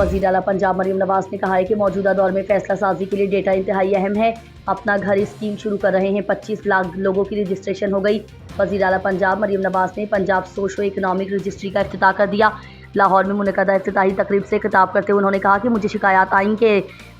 वज़ीर आला पंजाब मरियम नवाज ने कहा है कि मौजूदा दौर में फैसला साजी के लिए डेटा इंतहाई अहम है। अपना घर स्कीम शुरू कर रहे हैं, 25 लाख लोगों की रजिस्ट्रेशन हो गई। वज़ीर आला पंजाब मरियम नवाज ने पंजाब सोशो इकनॉमिक रजिस्ट्री का इफ्तिताह कर दिया। लाहौर में मुनक़दा इफ्तिताही तकरीब से खिताब करते हुए उन्होंने कहा कि मुझे शिकायत आई कि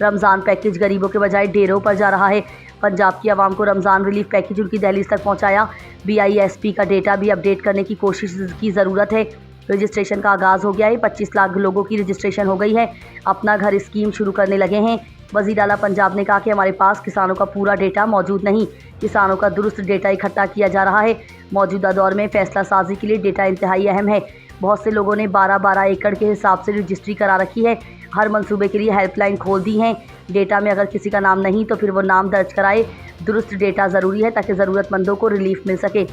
रमज़ान पैकेज गरीबों के बजाय डेरों पर जा रहा है। पंजाब की आवाम को रमज़ान रिलीफ पैकेज उनकी दहलीज तक पहुँचाया। BISP का डेटा भी अपडेट करने की कोशिश की ज़रूरत है। रजिस्ट्रेशन का आगाज़ हो गया है, 25 लाख लोगों की रजिस्ट्रेशन हो गई है, अपना घर स्कीम शुरू करने लगे हैं। वज़ीर आला पंजाब ने कहा कि हमारे पास किसानों का पूरा डेटा मौजूद नहीं, किसानों का दुरुस्त डेटा इकट्ठा किया जा रहा है। मौजूदा दौर में फैसला साजी के लिए डेटा इंतहाई अहम है। बहुत से लोगों ने 12-12 एकड़ के हिसाब से रजिस्ट्री करा रखी है। हर मंसूबे के लिए हेल्पलाइन खोल दी हैं। डेटा में अगर किसी का नाम नहीं तो फिर वो नाम दर्ज कराए। दुरुस्त डेटा ज़रूरी है ताकि ज़रूरतमंदों को रिलीफ मिल सके।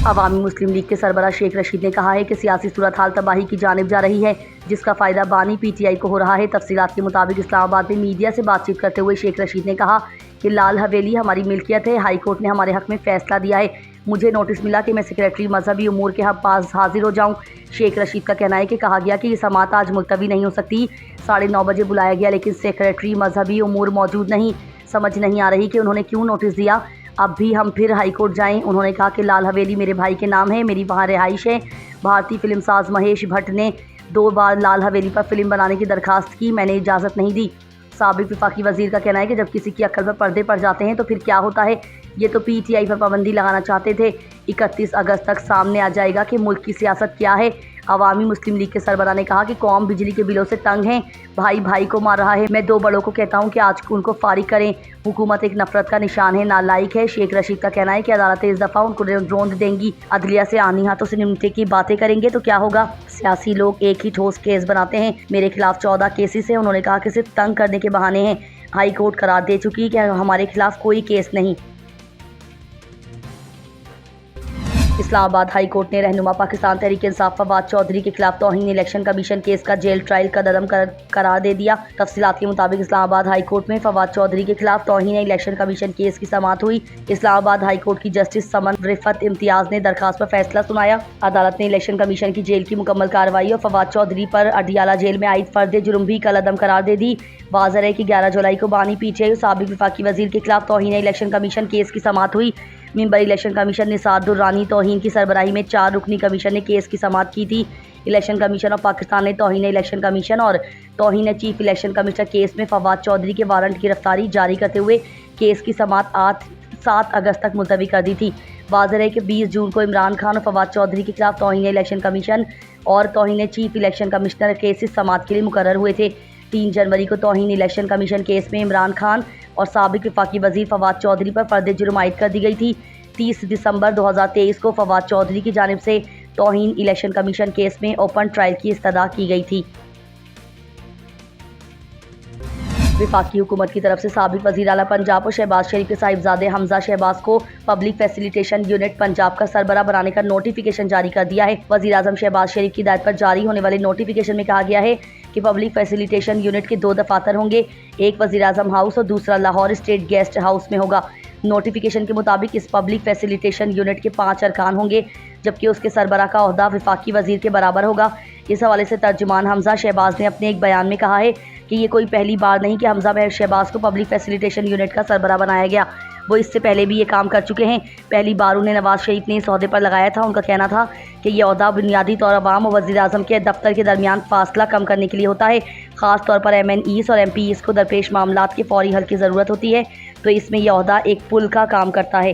अवामी मुस्लिम लीग के सरबराह शेख रशीद ने कहा है कि सियासी सूरत हाल तबाही की जानिब जा रही है, जिसका फ़ायदा बानी PTI को हो रहा है। तफसीलात के मुताबिक इस्लामाबाद में मीडिया से बातचीत करते हुए शेख रशीद ने कहा कि लाल हवेली हमारी मिल्कियत है, हाई कोर्ट ने हमारे हक़ में फ़ैसला दिया है। मुझे नोटिस मिला कि मैं सेक्रेटरी मजहबी उमूर के पास हाजिर हो जाऊँ। शेख रशीद का कहना है कि कहा गया कि ये समात आज मुलतवी नहीं हो सकती। 9:30 बजे बुलाया गया लेकिन सेक्रेटरी मजहबी उमूर मौजूद नहीं। समझ नहीं आ रही कि उन्होंने क्यों नोटिस दिया। अब भी हम फिर हाई कोर्ट जाएं। उन्होंने कहा कि लाल हवेली मेरे भाई के नाम है, मेरी वहाँ रिहाइश है। भारतीय फिल्म साज महेश भट्ट ने 2 बार लाल हवेली पर फिल्म बनाने की दरखास्त की, मैंने इजाज़त नहीं दी। साबिक वफाकी वज़ीर का कहना है कि जब किसी की अक्ल पर पर्दे पड़ जाते हैं तो फिर क्या होता है। ये तो PTI पर पाबंदी लगाना चाहते थे। 31 अगस्त तक सामने आ जाएगा कि मुल्क की सियासत क्या है। अवामी मुस्लिम लीग के सरबराह ने कहा कि कौम बिजली के बिलों से तंग है, भाई भाई को मार रहा है। मैं 2 बड़ों को कहता हूं कि आज उनको फारिग करें। हुकूमत एक नफरत का निशान है, नालायक है। शेख रशीद का कहना है कि अदालतें इस दफ़ा उनको रोंद देंगी। अदलिया से आनी हाथों से निमटने की बातें करेंगे तो क्या होगा। सियासी लोग एक ही ठोस केस बनाते हैं। मेरे खिलाफ 14 केसेस हैं। उन्होंने कहा कि सिर्फ तंग करने के बहाने हैं। हाई कोर्ट करार दे चुकी है कि हमारे खिलाफ कोई केस नहीं। इस्लामाबाद हाई कोर्ट ने रहनुमा पाकिस्तान तहरीक इंसाफ फवाद चौधरी के खिलाफ तौहीन इलेक्शन कमीशन केस का जेल ट्रायल का कदम करार दे दिया। तफसीलात के मुताबिक इस्लामाबाद हाई कोर्ट में फवाद चौधरी के खिलाफ तौहीन इलेक्शन कमीशन केस की समाअत हुई। इस्लामाबाद हाई कोर्ट की जस्टिस समन रिफत इम्तियाज ने दरखास्त पर फैसला सुनाया। अदालत ने इलेक्शन कमीशन की जेल की मुकम्मल कार्रवाई और फवाद चौधरी पर अडियाला जेल में आयद फर्द जुर्म भी कलअदम करार दे दी। वाज़ेह है कि 11 जुलाई को बानी PTI और साबिक वफाकी वज़ीर के खिलाफ तौहीन इलेक्शन कमीशन केस की समाअत हुई। Member election commission Nisar Durrani तौहीन की सरबराही में 4 रुकनी कमीशन ने केस की समाअत की थी। इलेक्शन कमीशन ऑफ पाकिस्तान ने तौहीन इलेक्शन कमीशन और तौहीन चीफ इलेक्शन कमिश्नर केस में फवाद चौधरी के वारंट गिरफ्तारी जारी करते हुए केस की समाअत 7 अगस्त तक मुलतवी कर दी थी। वाज़ेह है कि 20 जून को इमरान खान और फवाद चौधरी के खिलाफ तौहीन इलेक्शन कमीशन और तौहीन चीफ इलेक्शन कमिश्नर केसेस समाअत के लिए मुकर्रर हुए थे। 3 जनवरी को तौहीन इलेक्शन कमीशन केस में इमरान खान और साबिक वफाकी वज़ीर फवाद चौधरी पर फर्द जुर्म आयद कर दी गई थी। 30 दिसंबर 2023 को फवाद चौधरी की जानिब से तौहीन इलेक्शन कमीशन केस में ओपन ट्रायल की इस्तदा की गई थी। वफाकी हुकूमत की तरफ से साबिक वज़ीर आला पंजाब और शहबाज शरीफ के साहिबजादे हमजा शहबाज को पब्लिक फैसिलिटेशन यूनिट पंजाब का सरबराह बनाने का नोटिफिकेशन जारी कर दिया है। वज़ीर आज़म शहबाज शरीफ की हिदायत पर जारी होने वाले नोटिफिकेशन में कहा गया है कि पब्लिक फैसिलिटेशन यूनिट के 2 दफातर होंगे, एक वज़ीर आज़म हाउस और दूसरा लाहौर स्टेट गेस्ट हाउस में होगा। नोटिफिकेशन के मुताबिक इस पब्लिक फैसिलिटेशन यूनिट के 5 अरकान होंगे, जबकि उसके सरबराह का ओहदा वफाकी वज़ीर के बराबर होगा। इस हवाले से तर्जुमान हमजा शहबाज ने अपने एक बयान में कहा है कि ये कोई पहली बार नहीं कि हमजा शहबाज को पब्लिक फैसिलिटेशन यूनिट का सरबराह बनाया गया। वो इससे पहले भी ये काम कर चुके हैं। पहली बार उन्हें नवाज शरीफ ने इस ओहदे पर लगाया था। उनका कहना था कि यह ओहदा बुनियादी तौर अवाम और वज़ीर आज़म के दफ्तर के दरमियान फासला कम करने के लिए होता है। ख़ास तौर पर MNEs और MPs को दरपेश मामलात के फौरी हल की ज़रूरत होती है, तो इसमें यह ओहदा एक पुल का काम करता है।